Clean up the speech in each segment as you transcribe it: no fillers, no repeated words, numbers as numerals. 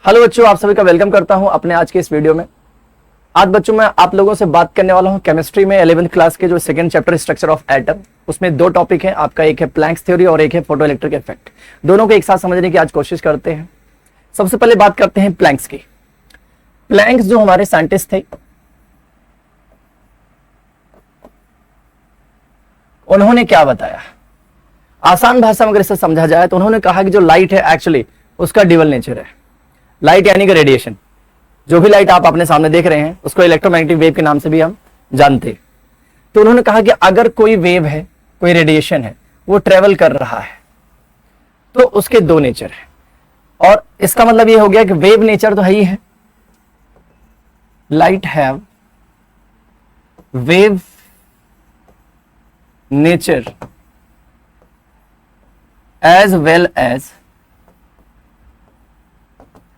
Hello बच्चों, आप सभी का वेलकम करता हूं अपने आज के इस वीडियो में। आज बच्चों मैं आप लोगों से बात करने वाला हूं केमिस्ट्री में 11th क्लास के जो second chapter structure of atom, उसमें दो टॉपिक हैं। आपका एक है प्लैंक्स थ्योरी और एक है फोटो इलेक्ट्रिक इफेक्ट। दोनों को एक साथ समझने की आज कोशिश करते हैं। सबसे पहले बात करते हैं प्लैंक्स की। प्लैंक्स जो हमारे साइंटिस्ट थे, उन्होंने क्या बताया, आसान भाषा में अगर इसे समझा जाए तो उन्होंने कहा कि जो लाइट है एक्चुअली उसका ड्यूअल नेचर है। लाइट यानी कि रेडिएशन, जो भी लाइट आप अपने सामने देख रहे हैं उसको इलेक्ट्रोमैग्नेटिक वेव के नाम से भी हम जानते हैं। तो उन्होंने कहा कि अगर कोई वेव है, कोई रेडिएशन है, वो ट्रेवल कर रहा है तो उसके दो नेचर है। और इसका मतलब ये हो गया कि वेव नेचर तो है ही है, light have wave nature as well as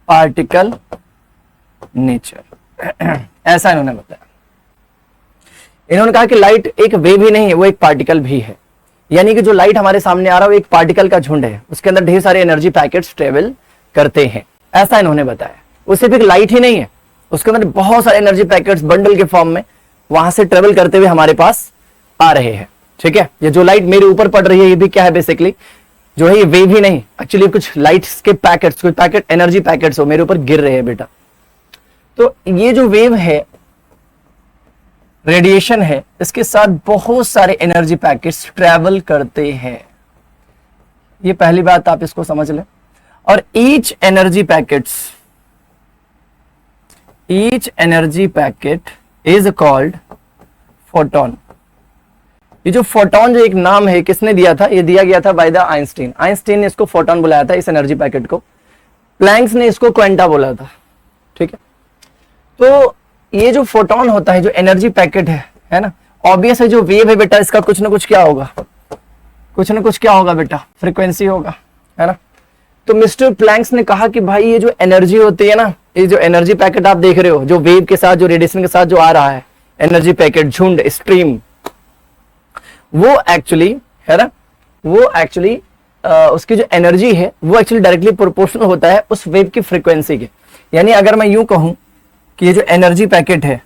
particle nature. ऐसा इन्होंने बताया। इन्होंने कहा कि लाइट एक वेव ही नहीं है, वो एक पार्टिकल भी है। यानी कि जो लाइट हमारे सामने आ रहा है वो एक पार्टिकल का झुंड है, उसके अंदर ढेर सारे एनर्जी पैकेट्स ट्रेवल करते हैं, ऐसा इन्होंने बताया। वो सिर्फ एक लाइट ही नहीं है, उसके अंदर बहुत सारे एनर्जी पैकेट्स बंडल के फॉर्म में वहां से ट्रेवल करते हुए हमारे पास आ रहे हैं। ठीक है, ये जो लाइट मेरे ऊपर पड़ रही है ये भी क्या है, बेसिकली जो है ये वेव ही नहीं, एक्चुअली कुछ लाइट्स के पैकेट्स, कुछ पैकेट एनर्जी पैकेट्स हो मेरे ऊपर गिर रहे हैं बेटा। तो ये जो वेव है, रेडिएशन है, इसके साथ बहुत सारे एनर्जी पैकेट्स ट्रैवल करते हैं। ये पहली बात आप इसको समझ लें। और each energy packet is called photon. ये जो फोटोन जो एक नाम है, किसने दिया था, ये दिया गया था बाय द आइंस्टीन। आइंस्टीन ने इसको फोटोन बुलाया था, इस एनर्जी पैकेट को। प्लैंक्स ने इसको क्वांटा बोला था। ठीक है, तो ये जो फोटोन होता है, जो एनर्जी पैकेट है ना, ऑब्वियस है जो वेव है बेटा, इसका कुछ ना कुछ क्या होगा, कुछ ना कुछ क्या होगा बेटा, फ्रीक्वेंसी होगा, है ना। तो मिस्टर प्लैंक्स ने कहा कि भाई ये जो एनर्जी होती है ना, ये जो एनर्जी पैकेट आप देख रहे हो, जो वेव के साथ, जो रेडिएशन के साथ जो आ रहा है, एनर्जी पैकेट, झुंड, स्ट्रीम, वो एक्चुअली है ना, वो एक्चुअली उसकी जो एनर्जी है वो एक्चुअली डायरेक्टली प्रोपोर्शनल होता है उस वेव की फ्रीक्वेंसी के। यानी अगर मैं यूं कहूं कि ये जो एनर्जी पैकेट है,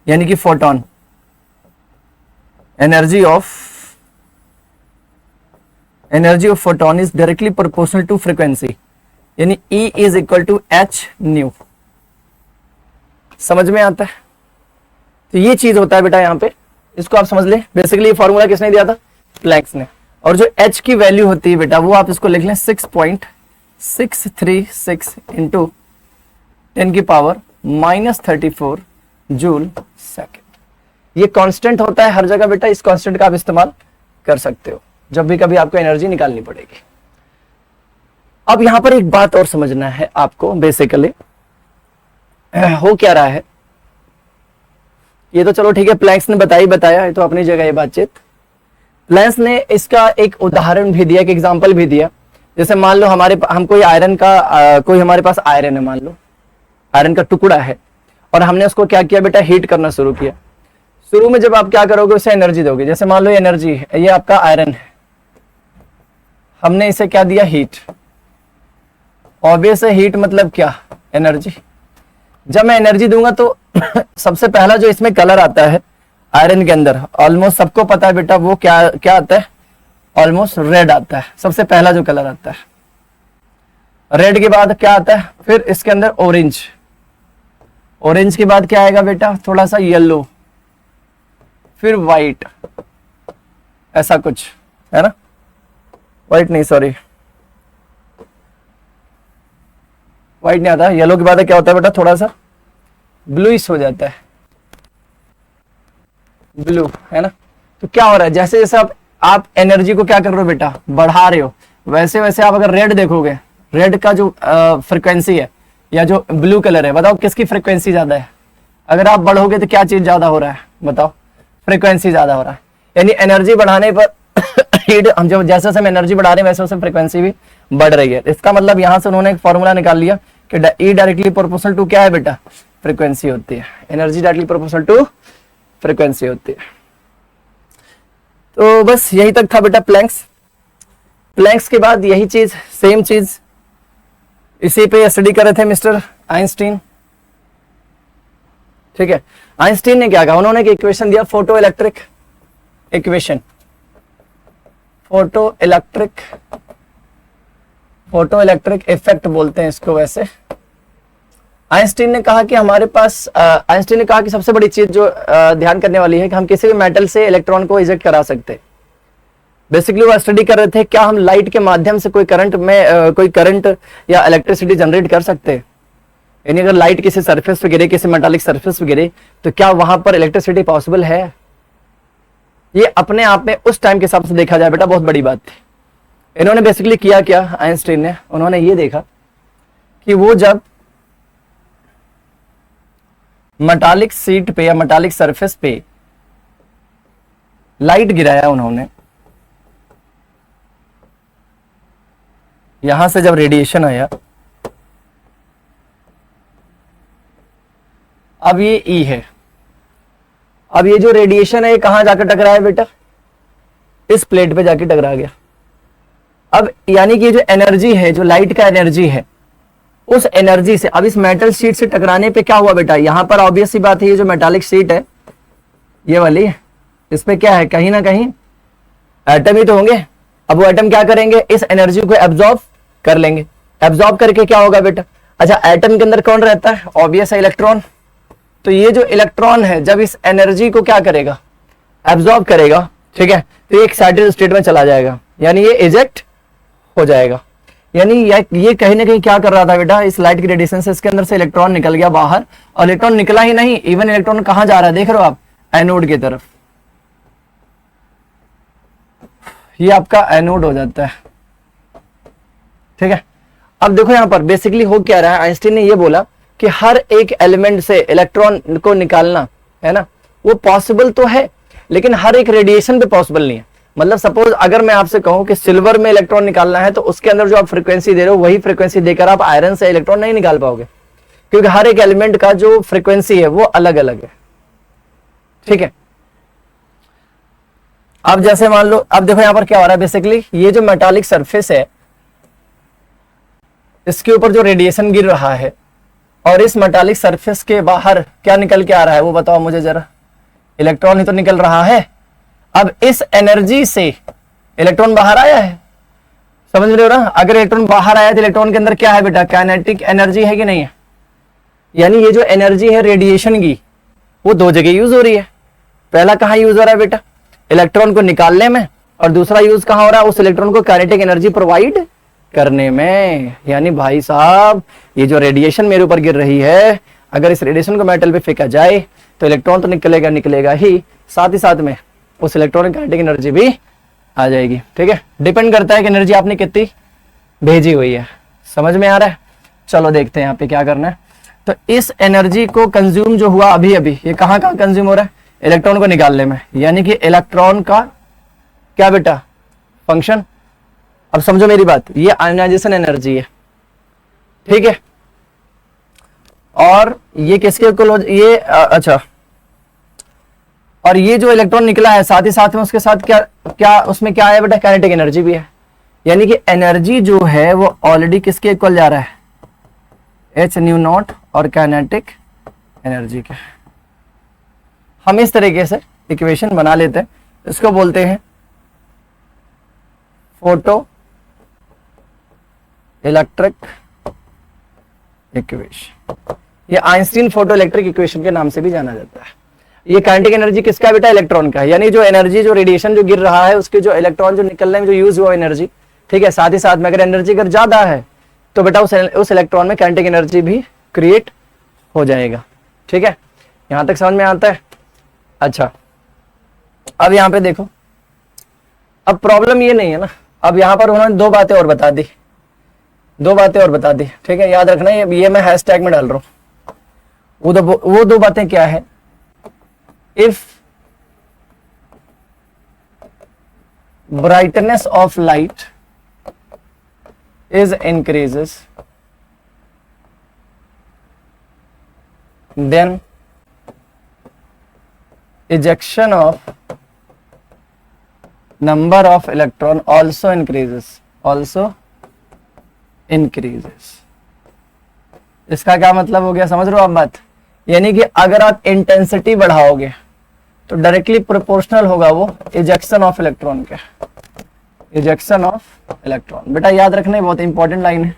यानी कि photon, energy of photon is directly proportional to frequency, यानी E is equal to h nu. समझ में आता है? तो ये चीज होता है बेटा यहाँ पे, इसको आप समझ लें। बेसिकली ये फॉर्मूला किसने दिया था, प्लैंक्स ने। और जो H की वैल्यू होती है बेटा, वो आप इसको लिख लें 6.636 इंटू 10⁻⁻34 जूल सेकेंड। ये कांस्टेंट होता है हर जगह बेटा, इस कांस्टेंट का आप इस्तेमाल कर सकते हो जब भी कभी आपको एनर्जी निकालनी पड़ेगी। अब यहां पर एक बात और समझना है आपको, बेसिकली हो क्या रहा है। ये तो चलो ठीक है, प्लैंक्स ने बताया, ये तो अपनी जगह है बातचीत। प्लैंक्स ने इसका एक उदाहरण भी दिया, एक एग्जांपल भी दिया। जैसे मान लो हम कोई आयरन का कोई हमारे पास आयरन है, मान लो आयरन का टुकड़ा है, और हमने उसको क्या किया बेटा, हीट करना शुरू किया। शुरू में जब आप क्या करोगे, उसे एनर्जी दोगे। जैसे मान लो एनर्जी है, ये आपका आयरन है, हमने इसे क्या दिया, हीट। ऑब्वियस है हीट मतलब क्या, एनर्जी। जब मैं एनर्जी दूंगा तो सबसे पहला जो इसमें कलर आता है आयरन के अंदर, ऑलमोस्ट सबको पता है बेटा, वो क्या आता है, ऑलमोस्ट रेड आता है। सबसे पहला जो कलर आता है रेड के बाद क्या आता है, फिर इसके अंदर ऑरेंज, ऑरेंज के बाद क्या आएगा बेटा, थोड़ा सा येलो, फिर व्हाइट, ऐसा कुछ है ना। व्हाइट नहीं, सॉरी व्हाइट नहीं आता, येलो के बाद क्या होता है बेटा, थोड़ा सा ब्लूइश हो जाता है, ब्लू, है ना। तो क्या हो रहा है, जैसे जैसे आप एनर्जी को क्या कर रहे हो बेटा, बढ़ा रहे हो, वैसे वैसे आप अगर रेड देखोगे, रेड का जो फ्रीक्वेंसी है या जो ब्लू कलर है, बताओ किसकी फ्रीक्वेंसी ज्यादा है। अगर आप बढ़ोगे तो क्या चीज ज्यादा हो रहा है, बताओ, फ्रीक्वेंसी ज्यादा हो रहा है। यानी एनर्जी बढ़ाने पर हीट, हम जब जैसे जैसे हम एनर्जी बढ़ा रहे हैं वैसे वैसे फ्रीक्वेंसी भी बढ़ रही है। इसका मतलब यहां से उन्होंने एक फॉर्मूला निकाल लिया कि E डायरेक्टली प्रोपोर्शनल टू क्या है बेटा, फ्रीक्वेंसी होती है। Energy directly proportional to frequency होती है। तो बस यही तक था बेटा प्लैंक्स। प्लैंक्स के बाद यही चीज, सेम चीज इसी पे स्टडी कर रहे थे मिस्टर आइंस्टीन। ठीक है, आइंस्टीन ने क्या कहा, उन्होंने एक इक्वेशन दिया, photo electric equation, photo electric effect बोलते हैं इसको वैसे। आइंस्टीन ने कहा कि हमारे पास आइंस्टीन ने कहा कि सबसे बड़ी चीज जो ध्यान करने वाली है कि हम किसी भी मेटल से इलेक्ट्रॉन को इजेक्ट करा सकते हैं। बेसिकली वो स्टडी कर रहे थे क्या हम लाइट के माध्यम से कोई करंट या इलेक्ट्रिसिटी जनरेट कर सकते हैं, यानी अगर लाइट किसी सरफेस पे गिरे, किसी मेटालिक सरफेस पे गिरे, तो क्या वहां पर इलेक्ट्रिसिटी पॉसिबल है। ये अपने आप में उस टाइम के हिसाब से देखा जाए बेटा बहुत बड़ी बात थी। इन्होंने बेसिकली किया क्या, आइंस्टीन ने, उन्होंने ये देखा कि वो जब मेटालिक शीट पे या मेटालिक सरफेस पे लाइट गिराया उन्होंने, यहां से जब रेडिएशन आया, अब ये ई है, अब ये जो रेडिएशन है ये कहां जाकर टकराया बेटा, इस प्लेट पे जाके टकरा गया। अब यानी कि जो एनर्जी है, जो लाइट का एनर्जी है, उस एनर्जी से अब इस मेटल शीट से टकराने पे क्या हुआ बेटा, यहां पर ऑब्वियस सी बात है ये जो मेटालिक शीट है ये वाली, इस पे क्या है, कहीं ना कहीं एटम ही तो होंगे। अब वो एटम क्या करेंगे, इस एनर्जी को एब्जॉर्ब कर लेंगे। एब्जॉर्ब करके क्या होगा बेटा, अच्छा एटम के अंदर कौन रहता है, ऑब्वियस है इलेक्ट्रॉन। तो ये जो इलेक्ट्रॉन है जब इस एनर्जी को क्या करेगा, एब्जॉर्ब करेगा, ठीक है, तो ये एक्साइटेड स्टेट में चला जाएगा, यानी ये इजेक्ट हो जाएगा। यानी ये कहीं ना कहीं क्या कर रहा था बेटा, इस लाइट की रेडिएशन से इसके अंदर से इलेक्ट्रॉन निकल गया बाहर, और इलेक्ट्रॉन निकला ही नहीं, इवन इलेक्ट्रॉन कहां जा रहा है देख रहे हो आप, एनोड की तरफ। ये आपका एनोड हो जाता है, ठीक है। अब देखो यहां पर बेसिकली हो क्या रहा है, आइंस्टीन ने ये बोला कि हर एक एलिमेंट से इलेक्ट्रॉन को निकालना है ना, वो पॉसिबल तो है, लेकिन हर एक रेडिएशन पे पॉसिबल नहीं है। मतलब सपोज अगर मैं आपसे कहूं कि सिल्वर में इलेक्ट्रॉन निकालना है, तो उसके अंदर जो आप फ्रीक्वेंसी दे रहे हो वही फ्रीक्वेंसी देकर आप आयरन से इलेक्ट्रॉन नहीं निकाल पाओगे, क्योंकि हर एक एलिमेंट का जो फ्रीक्वेंसी है वो अलग अलग है, ठीक है। अब जैसे मान लो, अब देखो यहां पर क्या हो रहा है, बेसिकली ये जो मेटालिक सरफेस है इसके ऊपर जो रेडिएशन गिर रहा है, और इस मेटालिक सरफेस के बाहर क्या निकल के आ रहा है वो बताओ मुझे जरा, इलेक्ट्रॉन ही तो निकल रहा है। अब इस एनर्जी से इलेक्ट्रॉन बाहर आया है, समझ रहे हो ना, अगर इलेक्ट्रॉन बाहर आया तो इलेक्ट्रॉन के अंदर क्या है बेटा, काइनेटिक एनर्जी है कि नहीं है। यानी ये जो एनर्जी है रेडिएशन की वो दो जगह यूज हो रही है। पहला कहां यूज हो रहा है बेटा, इलेक्ट्रॉन को निकालने में, और दूसरा यूज कहां हो रहा है, उस इलेक्ट्रॉन को काइनेटिक एनर्जी प्रोवाइड करने में। यानी भाई साहब ये जो रेडिएशन मेरे ऊपर गिर रही है, अगर इस रेडिएशन को मेटल पे फेंका जाए तो इलेक्ट्रॉन तो निकलेगा ही, साथ ही साथ में उस इलेक्ट्रॉन की काइनेटिक एनर्जी भी आ जाएगी, ठीक है। डिपेंड करता है कि एनर्जी आपने कितनी भेजी हुई है, समझ में आ रहा है। चलो देखते हैं यहाँ पे क्या करना है। तो इस एनर्जी को कंज्यूम जो हुआ अभी अभी, ये कहाँ कंज्यूम हो रहा है, इलेक्ट्रॉन को निकालने में, यानी कि इलेक्ट्रॉन का क्या बेटा फंक्शन। अब समझो मेरी बात, ये आयनाइजेशन एनर्जी है, ठीक है, और ये किसके इक्वल, ये अच्छा, और ये जो इलेक्ट्रॉन निकला है साथ ही साथ में उसके साथ क्या उसमें क्या है बेटा, काइनेटिक एनर्जी भी है। यानी कि एनर्जी जो है वो ऑलरेडी किसके इक्वल जा रहा है, एच न्यू नॉट और काइनेटिक एनर्जी के। हम इस तरीके से इक्वेशन बना लेते हैं, इसको बोलते हैं फोटो इलेक्ट्रिक इक्वेशन। ये आइंस्टीन फोटो इलेक्ट्रिक इक्वेशन के नाम से भी जाना जाता है। ये काइनेटिक एनर्जी किसका बेटा, इलेक्ट्रॉन का, यानी जो एनर्जी, जो रेडिएशन जो गिर रहा है उसके जो इलेक्ट्रॉन जो निकलने में जो यूज हुआ एनर्जी, ठीक है। साथ ही साथ में अगर एनर्जी अगर ज्यादा है तो बेटा उस इलेक्ट्रॉन में काइनेटिक एनर्जी भी क्रिएट हो जाएगा, ठीक है। यहां तक समझ में आता है। अच्छा अब यहां पे देखो, अब प्रॉब्लम ये नहीं है ना, अब यहां पर उन्होंने दो बातें और बता दी, ठीक है। याद रखना ये मैं हैशटैग में डाल रहा हूं। वो दो बातें क्या है, if brightness of light is increases, then ejection of number of electron also increases, इसका क्या मतलब हो गया, समझ रहे हो आप बात? यानी कि अगर आप इंटेंसिटी बढ़ाओगे तो डायरेक्टली प्रोपोर्शनल होगा वो इजेक्शन ऑफ इलेक्ट्रॉन के, इजेक्शन ऑफ इलेक्ट्रॉन। बेटा याद रखना, बहुत इंपॉर्टेंट लाइन है,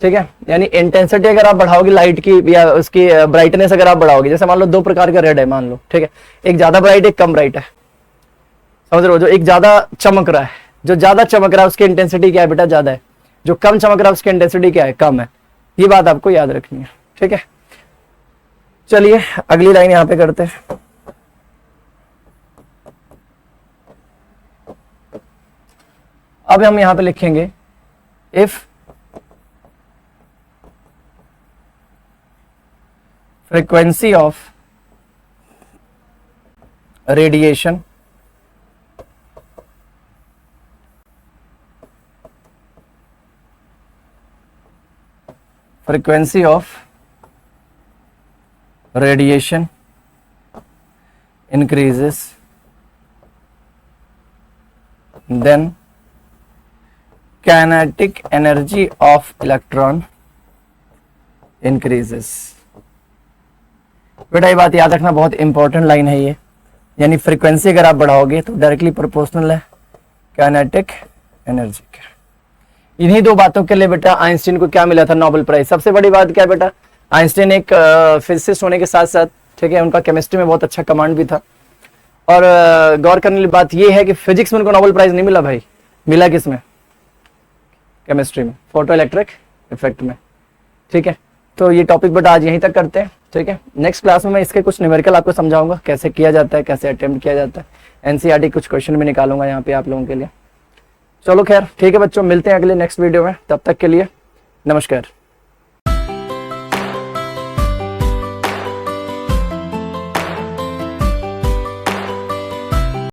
ठीक है। यानी इंटेंसिटी अगर आप बढ़ाओगे लाइट की या उसकी ब्राइटनेस अगर आप बढ़ाओगे, जैसे मान लो दो प्रकार का रेड है मान लो, ठीक है, एक ज्यादा ब्राइट एक कम ब्राइट है, समझ रहे हो? जो एक ज्यादा चमक रहा है, जो ज्यादा चमक रहा है उसकी इंटेंसिटी क्या है बेटा, ज्यादा है। जो कम चमक रहा है उसकी इंटेंसिटी क्या है, कम है। ये बात आपको याद रखनी है, ठीक है। चलिए अगली लाइन यहां पे करते हैं। अब हम यहां पे लिखेंगे if frequency of radiation increases, then kinetic energy of electron increases। बेटा ये बात याद रखना, बहुत इंपॉर्टेंट लाइन है ये। यानी फ्रीक्वेंसी अगर आप बढ़ाओगे तो डायरेक्टली प्रोपोर्शनल है काइनेटिक एनर्जी के। इन्हीं दो बातों के लिए बेटा आइंस्टीन को क्या मिला था, नोबेल प्राइज। सबसे बड़ी बात क्या है बेटा, आइंस्टीन एक फिजिसिस्ट होने के साथ साथ, ठीक है, उनका केमिस्ट्री में बहुत अच्छा कमांड भी था। और गौर करने वाली बात ये है कि फिजिक्स में उनको नोबेल प्राइज नहीं मिला भाई, मिला किस में, केमिस्ट्री में, फोटो इलेक्ट्रिक इफेक्ट में, ठीक है। तो ये टॉपिक बेटा आज यहीं तक करते हैं, ठीक है। नेक्स्ट क्लास में मैं इसके कुछ न्यूमेरिकल आपको समझाऊंगा, कैसे किया जाता है, कैसे अटेम्प्ट किया जाता है। एनसीईआरटी कुछ क्वेश्चन भी निकालूंगा यहाँ पे आप लोगों के लिए। चलो खैर ठीक है बच्चों, मिलते हैं अगले नेक्स्ट वीडियो में, तब तक के लिए नमस्कार।